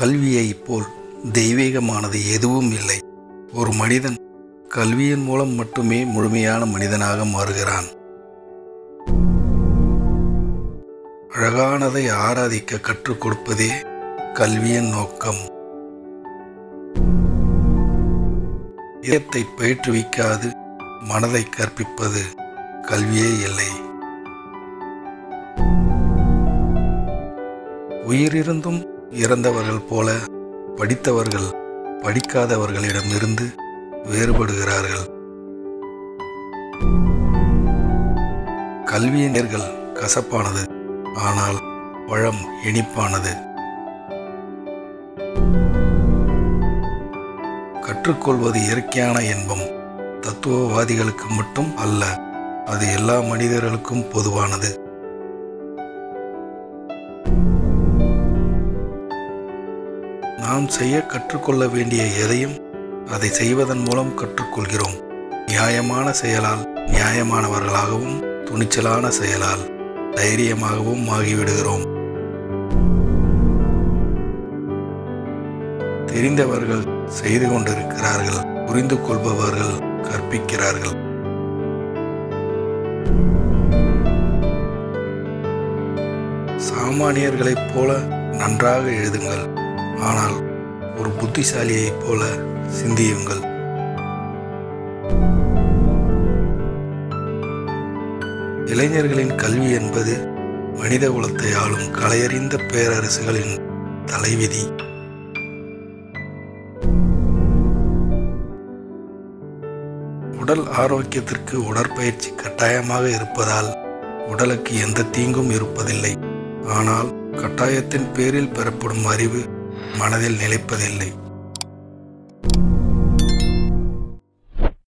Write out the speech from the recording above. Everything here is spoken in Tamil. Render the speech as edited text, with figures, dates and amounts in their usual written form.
கல்வியைப் போல் தெய்வீகமானது எதுவும் இல்லை. ஒரு மனிதன் கல்வியின் மூலம் மட்டுமே முழுமையான மனிதனாக மாறுகிறான். அழகானதை ஆராதிக்க கற்றுக் கொடுப்பதே கல்வியின் நோக்கம். இதயத்தை பயிற்றுவிக்காது மனதை கற்பிப்பது கல்வியே இல்லை. உயிரிருந்தும் இறந்தவர்கள் போல படித்தவர்கள் படிக்காதவர்களிடமிருந்து வேறுபடுகிறார்கள். கல்வியின் நேர்கள் கசப்பானது, ஆனால் பழம் இனிப்பானது. கற்றுக்கொள்வது இயற்கையான இன்பம் தத்துவவாதிகளுக்கு மட்டும் அல்ல, அது எல்லா மனிதர்களுக்கும் பொதுவானது. நாம் செய்ய கற்றுக்கொள்ள வேண்டிய எதையும் அதை செய்வதன் மூலம் கற்றுக்கொள்கிறோம். நியாயமான செயலால் நியாயமானவர்களாகவும் துணிச்சலான செயலால் தைரியமாகவும் ஆகிவிடுகிறோம். தெரிந்தவர்கள் செய்து கொண்டிருக்கிறார்கள், புரிந்து கொள்பவர்கள் கற்பிக்கிறார்கள். சாமானியர்களைப் போல நன்றாக எழுதுங்கள், ஆனால் ஒரு புத்திசாலியைப் போல சிந்தியுங்கள். இளைஞர்களின் கல்வி என்பது மனித குலத்தை ஆளும் கலையறிந்த பேரரசுகளின் தலைவிதி. உடல் ஆரோக்கியத்திற்கு உடற்பயிற்சி கட்டாயமாக இருப்பதால் உடலுக்கு எந்த தீங்கும் இருப்பதில்லை. ஆனால் கட்டாயத்தின் பேரில் பெறப்படும் அறிவு மனதில் நிலைப்பதில்லை.